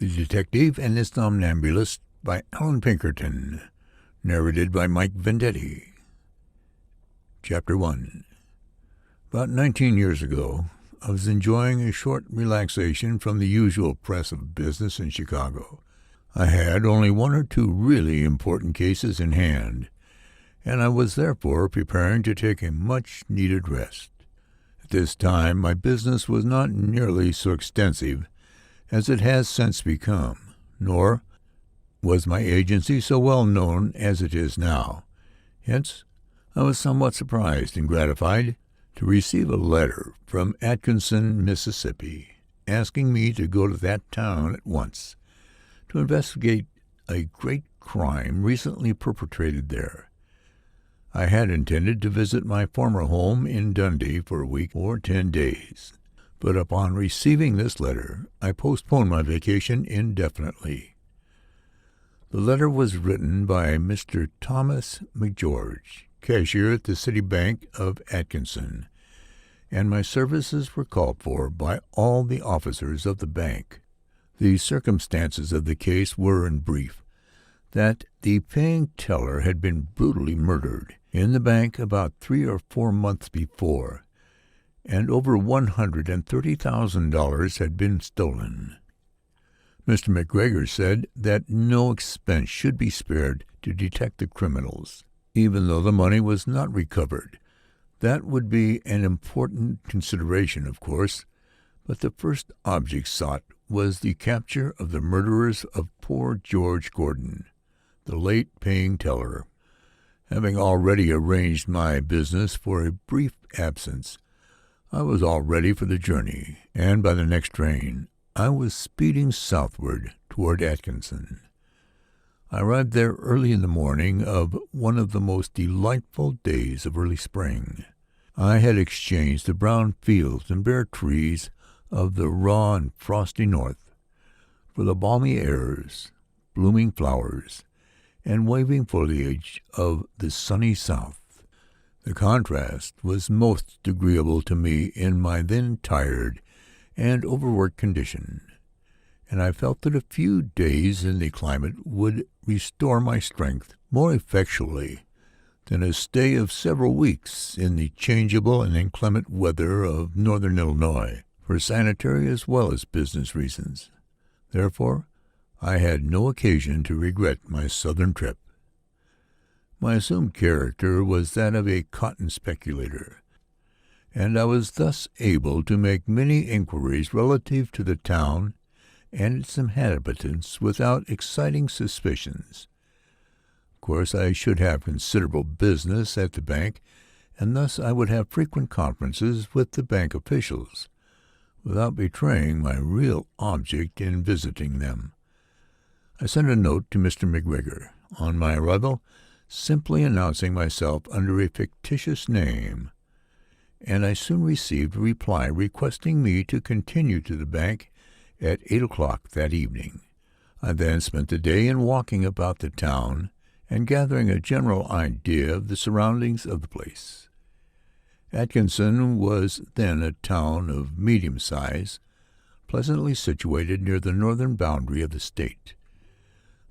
The Detective and the Somnambulist by Allan Pinkerton. Narrated by Mike Vendetti. Chapter 1. About 19 years ago, I was enjoying a short relaxation from the usual press of business in Chicago. I had only one or two really important cases in hand, and I was therefore preparing to take a much-needed rest. At this time, my business was not nearly so extensive as it has since become, nor was my agency so well known as it is now. Hence, I was somewhat surprised and gratified to receive a letter from Atkinson, Mississippi, asking me to go to that town at once to investigate a great crime recently perpetrated there. I had intended to visit my former home in Dundee for a week or 10 days, but upon receiving this letter, I postponed my vacation indefinitely. The letter was written by Mr. Thomas McGeorge, cashier at the City Bank of Atkinson, and my services were called for by all the officers of the bank. The circumstances of the case were, in brief, that the paying teller had been brutally murdered in the bank about 3 or 4 months before, and over $130,000 had been stolen. Mr. McGregor said that no expense should be spared to detect the criminals, even though the money was not recovered. That would be an important consideration, of course, but the first object sought was the capture of the murderers of poor George Gordon, the late paying teller. Having already arranged my business for a brief absence, I was all ready for the journey, and by the next train I was speeding southward toward Atkinson. I arrived there early in the morning of one of the most delightful days of early spring. I had exchanged the brown fields and bare trees of the raw and frosty north for the balmy airs, blooming flowers, and waving foliage of the sunny south. The contrast was most agreeable to me in my then tired and overworked condition, and I felt that a few days in the climate would restore my strength more effectually than a stay of several weeks in the changeable and inclement weather of northern Illinois, for sanitary as well as business reasons. Therefore, I had no occasion to regret my southern trip. My assumed character was that of a cotton speculator, and I was thus able to make many inquiries relative to the town and its inhabitants without exciting suspicions. Of course, I should have considerable business at the bank, and thus I would have frequent conferences with the bank officials, without betraying my real object in visiting them. I sent a note to Mr. McGregor on my arrival, simply announcing myself under a fictitious name, and I soon received a reply requesting me to continue to the bank at 8 o'clock that evening. I then spent the day in walking about the town and gathering a general idea of the surroundings of the place. Atkinson was then a town of medium size, pleasantly situated near the northern boundary of the state.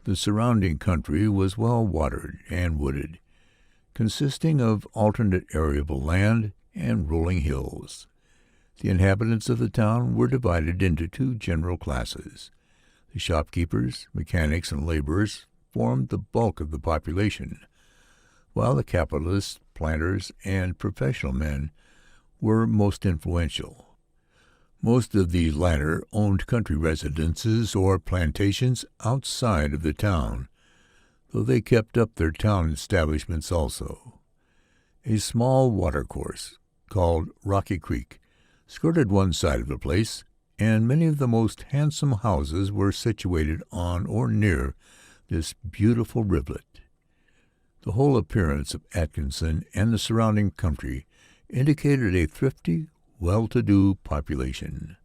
The surrounding country was well watered and wooded, consisting of alternate arable land and rolling hills. The inhabitants of the town were divided into 2 general classes. The shopkeepers, mechanics, and laborers formed the bulk of the population, while the capitalists, planters, and professional men were most influential. Most of the latter owned country residences or plantations outside of the town, though they kept up their town establishments also. A small watercourse, called Rocky Creek, skirted one side of the place, and many of the most handsome houses were situated on or near this beautiful rivulet. The whole appearance of Atkinson and the surrounding country indicated a thrifty, well-to-do population.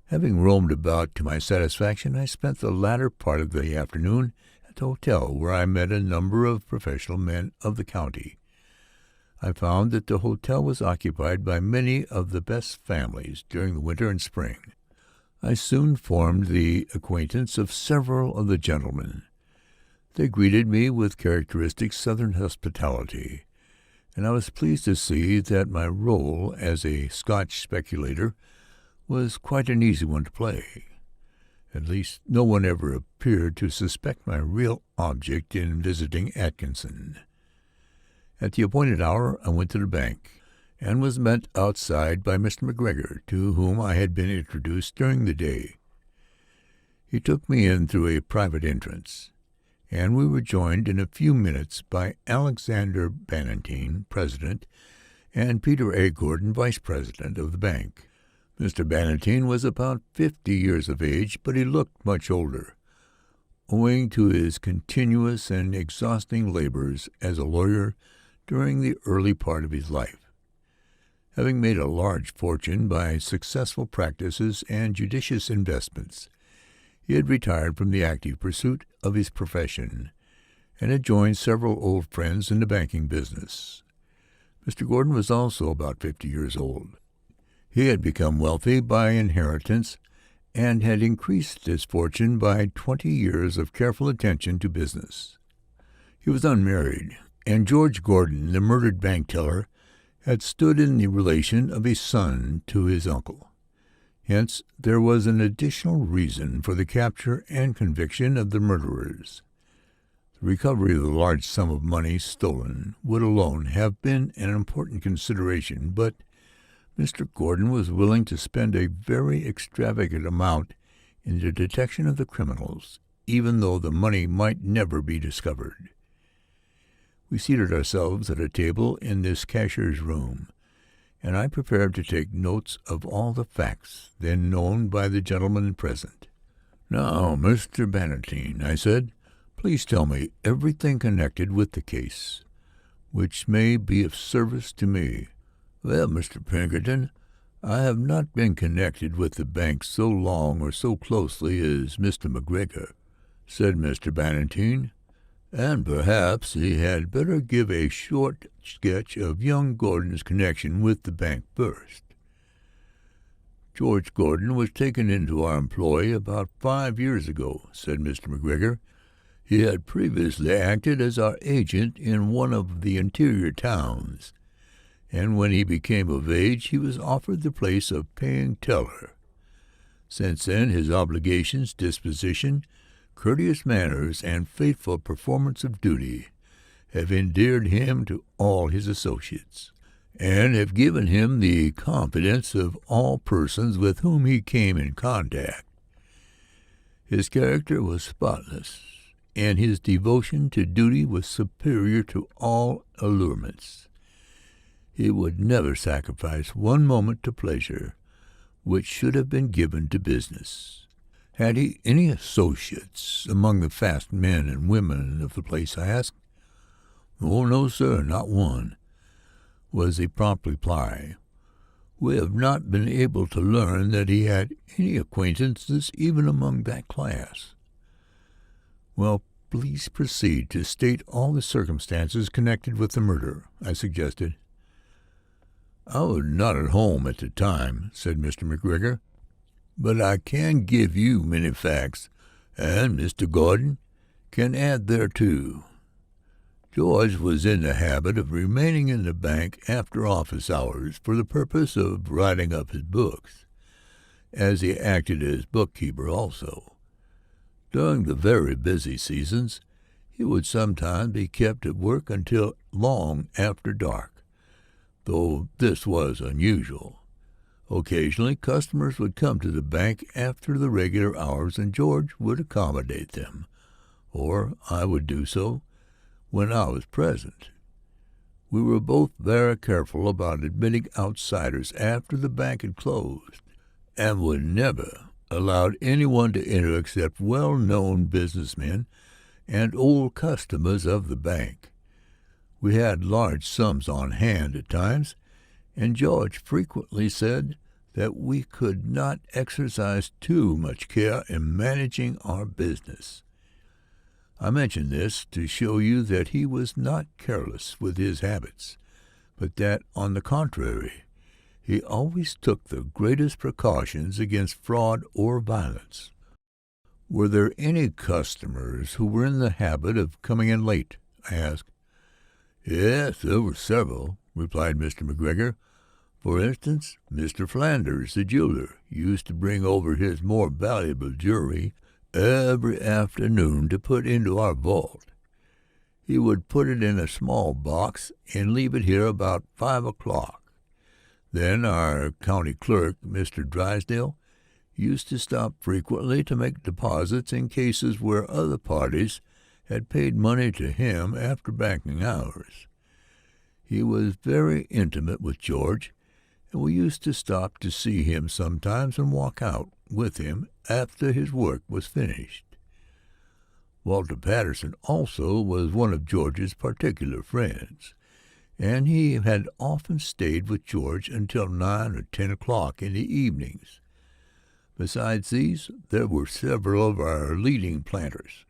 Having roamed about to my satisfaction, I spent the latter part of the afternoon at the hotel, where I met a number of professional men of the county. I found that the hotel was occupied by many of the best families during the winter and spring. I soon formed the acquaintance of several of the gentlemen. They greeted me with characteristic Southern hospitality, and I was pleased to see that my role as a Scotch speculator was quite an easy one to play. At least no one ever appeared to suspect my real object in visiting Atkinson. At the appointed hour I went to the bank, and was met outside by Mr. McGregor, to whom I had been introduced during the day. He took me in through a private entrance, and we were joined in a few minutes by Alexander Bannatyne, president, and Peter A. Gordon, vice president of the bank. Mr. Bannatyne was about 50 years of age, but he looked much older, owing to his continuous and exhausting labors as a lawyer during the early part of his life. Having made a large fortune by successful practices and judicious investments, he had retired from the active pursuit of his profession, and had joined several old friends in the banking business. Mr. Gordon was also about 50 years old. He had become wealthy by inheritance, and had increased his fortune by 20 years of careful attention to business. He was unmarried, and George Gordon, the murdered bank teller, had stood in the relation of a son to his uncle. Hence there was an additional reason for the capture and conviction of the murderers. The recovery of the large sum of money stolen would alone have been an important consideration, but Mr. Gordon was willing to spend a very extravagant amount in the detection of the criminals, even though the money might never be discovered. We seated ourselves at a table in this cashier's room, and I prepared to take notes of all the facts then known by the gentlemen present. "Now, Mr. Bannatyne," I said, "please tell me everything connected with the case, which may be of service to me." "Well, Mr. Pinkerton, I have not been connected with the bank so long or so closely as Mr. McGregor," said Mr. Bannatyne, "and perhaps he had better give a short sketch of young Gordon's connection with the bank first. "George Gordon was taken into our employ about 5 years ago," said Mr. McGregor. "He had previously acted as our agent in one of the interior towns, and when he became of age he was offered the place of paying teller. Since then his obligations, disposition, courteous manners, and faithful performance of duty have endeared him to all his associates, and have given him the confidence of all persons with whom he came in contact. His character was spotless, and his devotion to duty was superior to all allurements. He would never sacrifice one moment to pleasure, which should have been given to business." "Had he any associates among the fast men and women of the place?" I asked. "Oh, no, sir, not one," was the prompt reply. "We have not been able to learn that he had any acquaintances even among that class." "Well, please proceed to state all the circumstances connected with the murder," I suggested. "I was not at home at the time," said Mr. McGregor, "but I can give you many facts, and Mr. Gordon can add thereto. George was in the habit of remaining in the bank after office hours for the purpose of writing up his books, as he acted as bookkeeper also. During the very busy seasons he would sometimes be kept at work until long after dark, though this was unusual. Occasionally customers would come to the bank after the regular hours, and George would accommodate them, or I would do so when I was present. We were both very careful about admitting outsiders after the bank had closed, and would never allowed anyone to enter except well-known businessmen and old customers of the bank. We had large sums on hand at times, and George frequently said that we could not exercise too much care in managing our business. I mention this to show you that he was not careless with his habits, but that, on the contrary, He always took the greatest precautions against fraud or violence. Were there any customers who were in the habit of coming in late? I asked. Yes, there were several, replied Mr. McGregor. For instance, Mr. Flanders, the jeweler, used to bring over his more valuable jewelry every afternoon to put into our vault. He would put it in a small box and leave it here about 5 o'clock. Then our county clerk, Mr. Drysdale, used to stop frequently to make deposits in cases where other parties had paid money to him after banking hours. He was very intimate with George, and we used to stop to see him sometimes and walk out with him after his work was finished. Walter Patterson also was one of George's particular friends, and he had often stayed with George until 9 or 10 o'clock in the evenings. Besides these, there were several of our leading planters,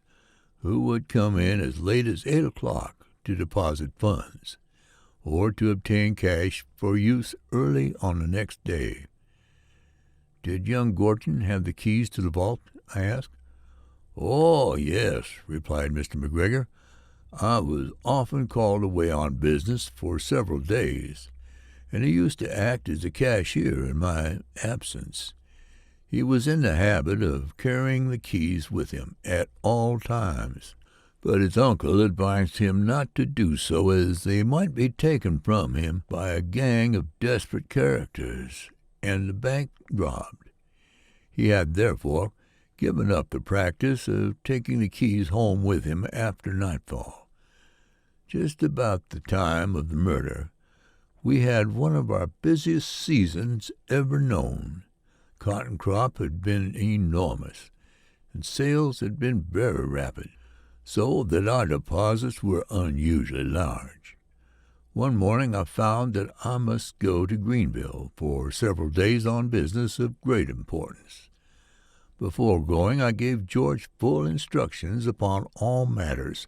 who would come in as late as 8 o'clock to deposit funds, or to obtain cash for use early on the next day. Did young Gordon have the keys to the vault? I asked. Oh, yes, replied Mr. McGregor. I was often called away on business for several days, and he used to act as a cashier in my absence. He was in the habit of carrying the keys with him at all times, but his uncle advised him not to do so, as they might be taken from him by a gang of desperate characters, and the bank robbed. He had, therefore, given up the practice of taking the keys home with him after nightfall. Just about the time of the murder, we had one of our busiest seasons ever known. Cotton crop had been enormous, and sales had been very rapid, so that our deposits were unusually large. One morning I found that I must go to Greenville for several days on business of great importance. Before going, I gave George full instructions upon all matters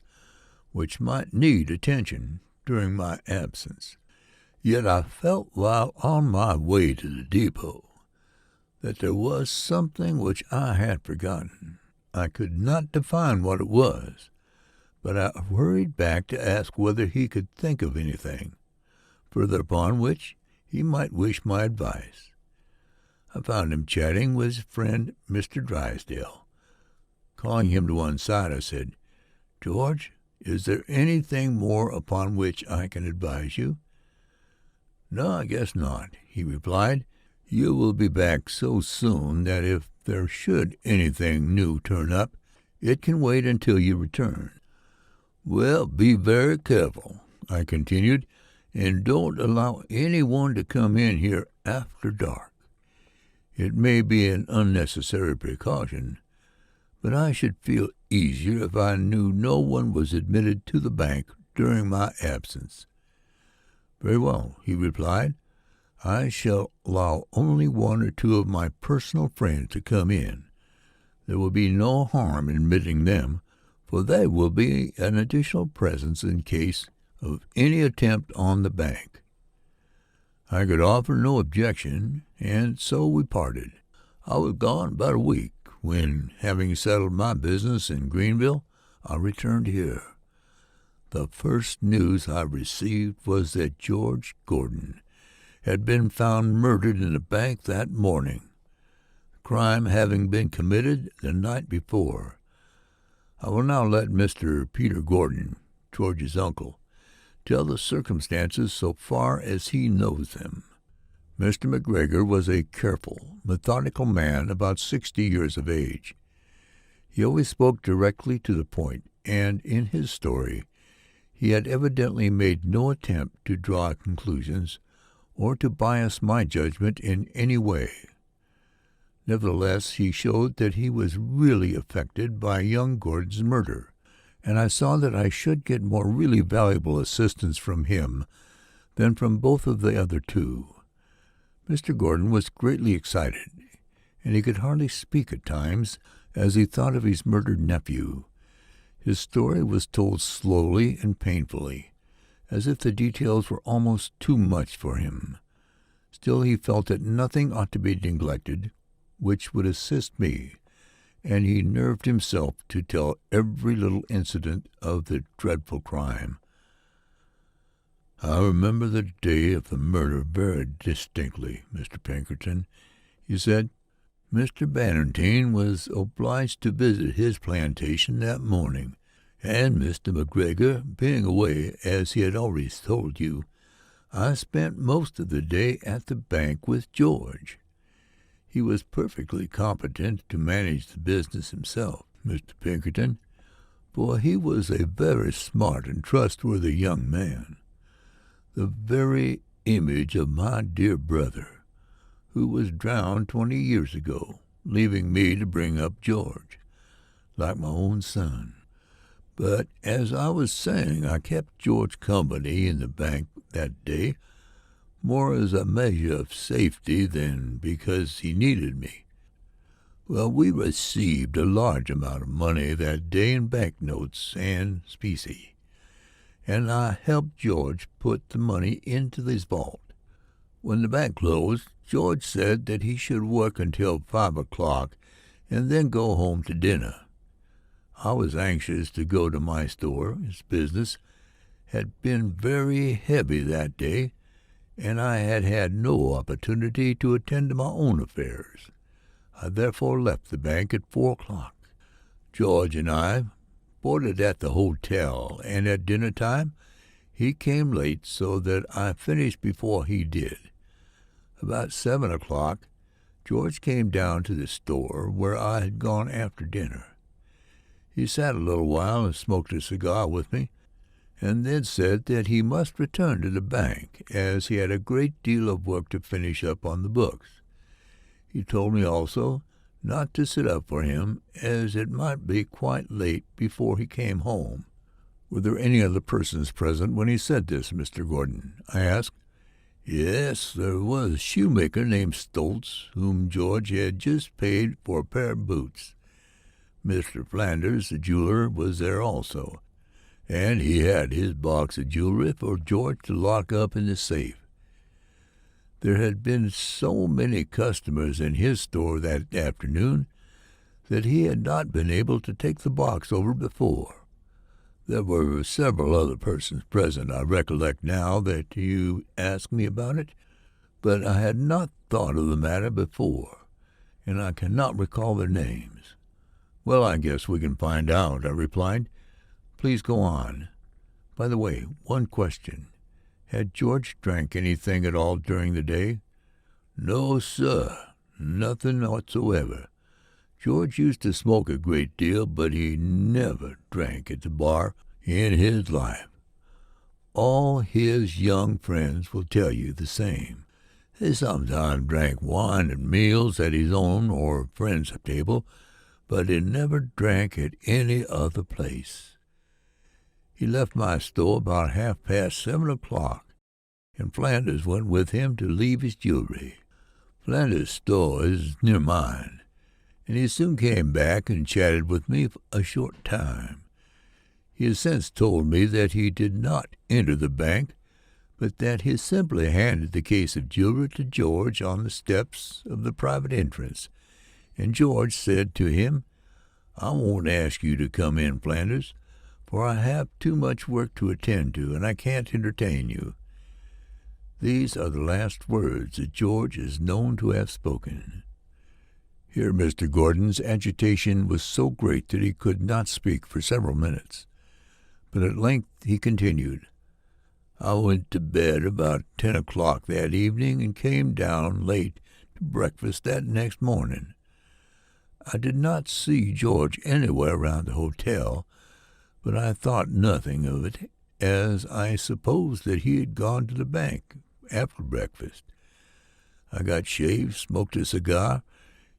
which might need attention during my absence. Yet I felt while on my way to the depot that there was something which I had forgotten. I could not define what it was, but I hurried back to ask whether he could think of anything, further upon which he might wish my advice. I found him chatting with his friend Mr. Drysdale. Calling him to one side, I said, "George, is there anything more upon which I can advise you?" "No, I guess not," he replied. "You will be back so soon that if there should anything new turn up, it can wait until you return." "Well, be very careful," I continued, "and don't allow any one to come in here after dark. It may be an unnecessary precaution, but I should feel easier if I knew no one was admitted to the bank during my absence." "Very well," he replied. "I shall allow only 1 or 2 of my personal friends to come in. There will be no harm in admitting them, for they will be an additional presence in case of any attempt on the bank." I could offer no objection, and so we parted. I was gone about a week, when, having settled my business in Greenville, I returned here. The first news I received was that George Gordon had been found murdered in the bank that morning, the crime having been committed the night before. I will now let Mr. Peter Gordon, George's uncle, tell the circumstances so far as he knows them. Mr. McGregor was a careful, methodical man about 60 years of age. He always spoke directly to the point, and in his story he had evidently made no attempt to draw conclusions or to bias my judgment in any way. Nevertheless, he showed that he was really affected by young Gordon's murder, and I saw that I should get more really valuable assistance from him than from both of the other two. Mr. Gordon was greatly excited, and he could hardly speak at times as he thought of his murdered nephew. His story was told slowly and painfully, as if the details were almost too much for him. Still he felt that nothing ought to be neglected which would assist me, and he nerved himself to tell every little incident of the dreadful crime. "I remember the day of the murder very distinctly, Mr. Pinkerton," he said. "Mr. Bannatyne was obliged to visit his plantation that morning, and Mr. McGregor being away, as he had already told you, I spent most of the day at the bank with George. He was perfectly competent to manage the business himself, Mr. Pinkerton, for he was a very smart and trustworthy young man, the very image of my dear brother, who was drowned 20 years ago, leaving me to bring up George, like my own son. But, as I was saying, I kept George company in the bank that day, more as a measure of safety than because he needed me. Well, we received a large amount of money that day in bank-notes and specie, and I helped George put the money into his vault. When the bank closed, George said that he should work until 5 o'clock and then go home to dinner. I was anxious to go to my store. His business had been very heavy that day, and I had had no opportunity to attend to my own affairs. I therefore left the bank at 4 o'clock. George and I boarded at the hotel, and at dinner time he came late, so that I finished before he did. About 7 o'clock, George came down to the store where I had gone after dinner. He sat a little while and smoked a cigar with me, and then said that he must return to the bank, as he had a great deal of work to finish up on the books. He told me also not to sit up for him, as it might be quite late before he came home. "Were there any other persons present when he said this, Mr. Gordon?" I asked. "Yes, there was a shoemaker named Stoltz, whom George had just paid for a pair of boots. Mr. Flanders, the jeweler, was there also, and he had his box of jewelry for George to lock up in the safe. There had been so many customers in his store that afternoon that he had not been able to take the box over before. There were several other persons present, I recollect now that you ask me about it, but I had not thought of the matter before, and I cannot recall their names." "Well, I guess we can find out," I replied. "Please go on. By the way, one question. Had George drank anything at all during the day?" "No, sir, nothing whatsoever. George used to smoke a great deal, but he never drank at the bar in his life. All his young friends will tell you the same. He sometimes drank wine at meals at his own or friend's table, but he never drank at any other place. He left my store about 7:30 o'clock, and Flanders went with him to leave his jewelry. Flanders' store is near mine, and he soon came back and chatted with me for a short time. He has since told me that he did not enter the bank, but that he simply handed the case of jewelry to George on the steps of the private entrance, and George said to him, 'I won't ask you to come in, Flanders, for I have too much work to attend to, and I can't entertain you.' These are the last words that George is known to have spoken." Here Mr. Gordon's agitation was so great that he could not speak for several minutes, but at length he continued, "I went to bed about 10 o'clock that evening and came down late to breakfast that next morning. I did not see George anywhere around the hotel, but I thought nothing of it, as I supposed that he had gone to the bank after breakfast. I got shaved, smoked a cigar,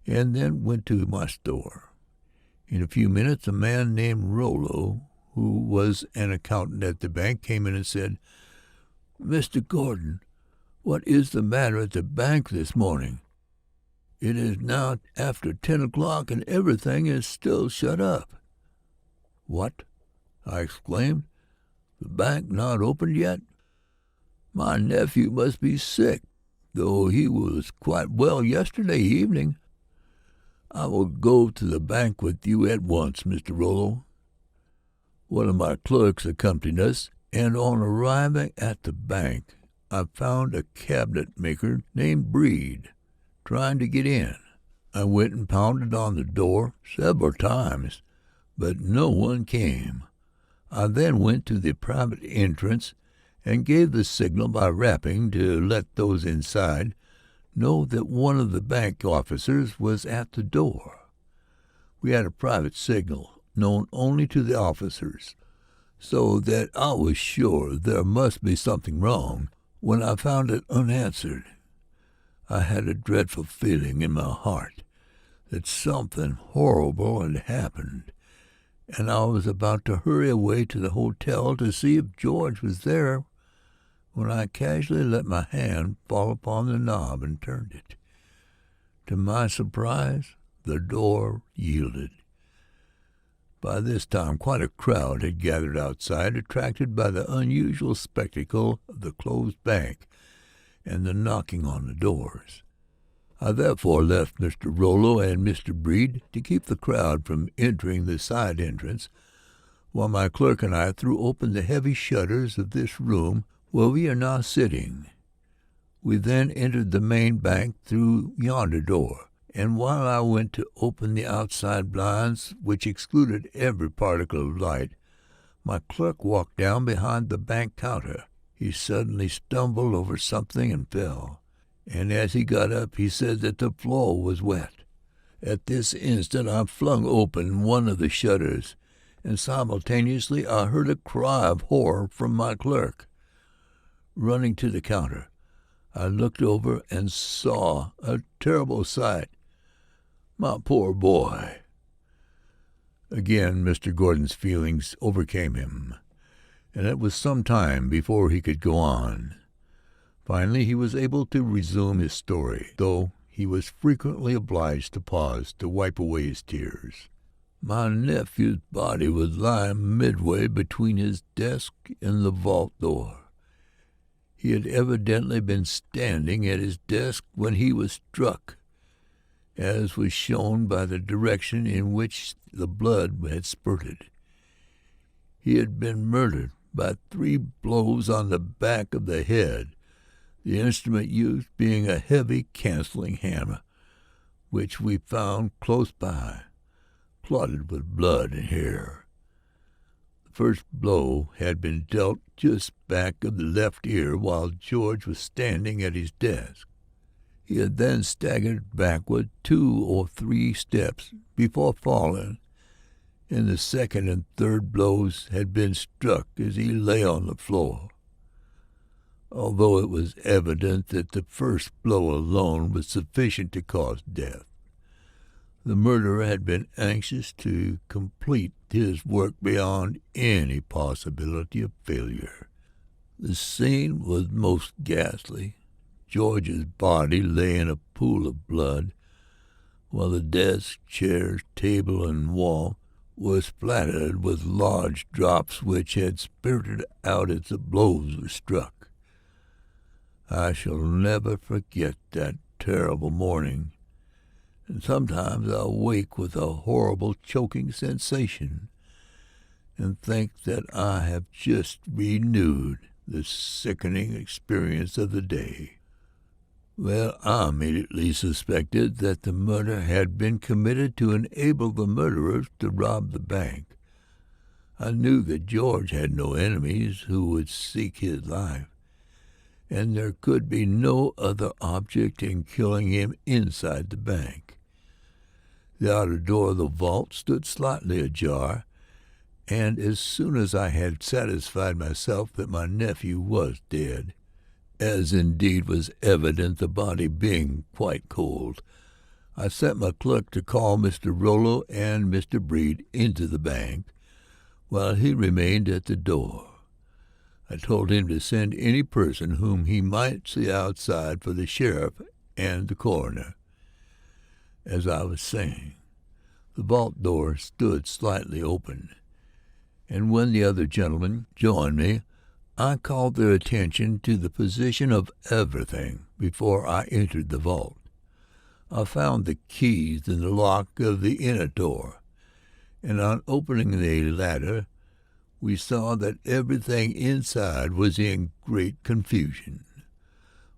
and then went to my store. In a few minutes a man named Rollo, who was an accountant at the bank, came in and said, 'Mr. Gordon, what is the matter at the bank this morning? It is now after 10 o'clock, and everything is still shut up.' 'What?' I exclaimed. 'The bank not opened yet? My nephew must be sick. though he was quite well yesterday evening. I will go to the bank with you at once, Mr. Rollo." One of my clerks accompanied us, and on arriving at the bank I found a cabinet-maker named Breed trying to get in. I went and pounded on the door several times, but no one came. I then went to the private entrance and gave the signal by rapping to let those inside know that one of the bank officers was at the door. We had a private signal known only to the officers, so that I was sure there must be something wrong when I found it unanswered. I had a dreadful feeling in my heart that something horrible had happened, and I was about to hurry away to the hotel to see if George was there when I casually let my hand fall upon the knob and turned it. To my surprise, the door yielded. By this time quite a crowd had gathered outside, attracted by the unusual spectacle of the closed bank and the knocking on the doors. I therefore left Mr. Rollo and Mr. Breed to keep the crowd from entering the side entrance, while my clerk and I threw open the heavy shutters of this room where we are now sitting. We then entered the main bank through yonder door, and while I went to open the outside blinds, which excluded every particle of light, my clerk walked down behind the bank counter. He suddenly stumbled over something and fell, and as he got up he said that the floor was wet. At this instant I flung open one of the shutters, and simultaneously I heard a cry of horror from my clerk. Running to the counter, I looked over and saw a terrible sight. My poor boy! Again Mr. Gordon's feelings overcame him, and it was some time before he could go on. Finally he was able to resume his story, though he was frequently obliged to pause to wipe away his tears. My nephew's body was lying midway between his desk and the vault door. He had evidently been standing at his desk when he was struck, as was shown by the direction in which the blood had spurted. He had been murdered by 3 blows on the back of the head, the instrument used being a heavy cancelling hammer, which we found close by, clotted with blood and hair. The first blow had been dealt just back of the left ear while George was standing at his desk. He had then staggered backward 2 or 3 steps before falling, and the second and third blows had been struck as he lay on the floor. Although it was evident that the first blow alone was sufficient to cause death, the murderer had been anxious to complete his work beyond any possibility of failure. The scene was most ghastly. George's body lay in a pool of blood, while the desk, chairs, table, and wall were splattered with large drops which had spurted out as the blows were struck. I shall never forget that terrible morning, and sometimes I wake with a horrible choking sensation and think that I have just renewed the sickening experience of the day. Well, I immediately suspected that the murder had been committed to enable the murderers to rob the bank. I knew that George had no enemies who would seek his life, and there could be no other object in killing him inside the bank. The outer door of the vault stood slightly ajar, and as soon as I had satisfied myself that my nephew was dead, as indeed was evident, the body being quite cold, I sent my clerk to call Mr. Rollo and Mr. Breed into the bank, while he remained at the door. I told him to send any person whom he might see outside for the sheriff and the coroner. As I was saying, the vault door stood slightly open, and when the other gentlemen joined me, I called their attention to the position of everything. before I entered the vault. I found the keys in the lock of the inner door, and on opening the latter, we saw that everything inside was in great confusion.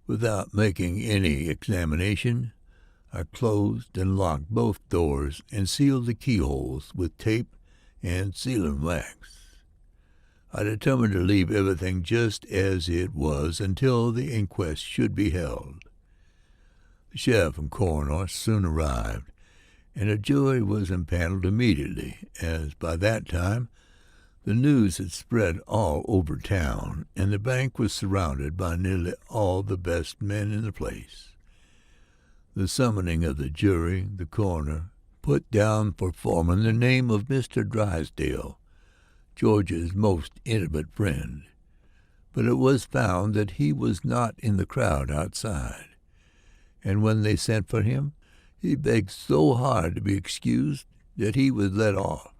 Without making any examination, I closed and locked both doors and sealed the keyholes with tape and sealing wax. I determined to leave everything just as it was until the inquest should be held. The sheriff and coroner soon arrived, and a jury was impaneled immediately, as by that time the news had spread all over town, and the bank was surrounded by nearly all the best men in the place. The summoning of the jury, the coroner put down for foreman the name of Mr. Drysdale, George's most intimate friend, but it was found that he was not in the crowd outside, and when they sent for him, he begged so hard to be excused that he was let off.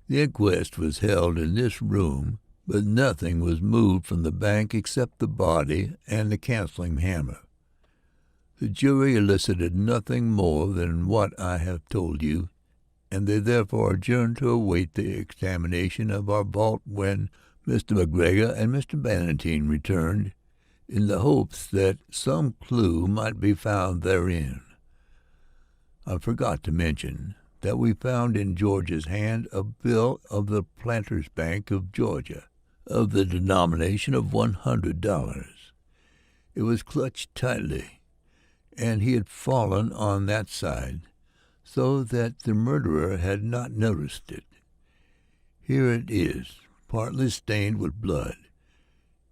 The inquest was held in this room, but nothing was moved from the bank except the body and the cancelling hammer. The jury elicited nothing more than what I have told you, and they therefore adjourned to await the examination of our vault when Mr. McGregor and Mr. Bannatyne returned, in the hopes that some clue might be found therein. I forgot to mention that we found in George's hand a bill of the Planters' Bank of Georgia, of the denomination of $100. It was clutched tightly, and he had fallen on that side, so that the murderer had not noticed it. Here it is, partly stained with blood,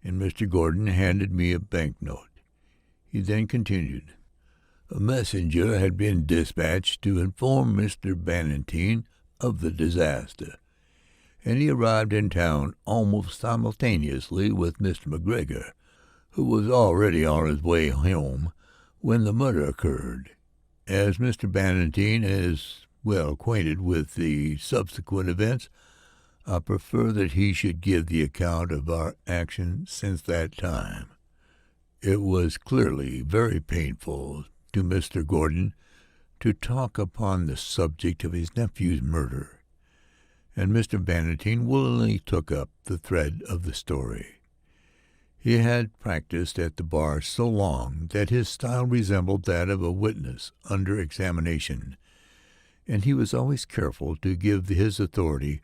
and Mr. Gordon handed me a banknote. He then continued, "A messenger had been dispatched to inform Mr. Bannatyne of the disaster, and he arrived in town almost simultaneously with Mr. McGregor, who was already on his way home when the murder occurred. As Mr. Bannatyne is well acquainted with the subsequent events, I prefer that he should give the account of our action since that time. It was clearly very painful to Mr. Gordon to talk upon the subject of his nephew's murder, and Mr. Bannatyne willingly took up the thread of the story. He had practised at the bar so long that his style resembled that of a witness under examination, and he was always careful to give his authority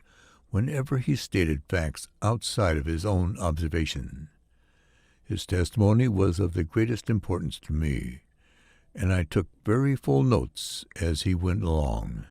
whenever he stated facts outside of his own observation. His testimony was of the greatest importance to me, and I took very full notes as he went along.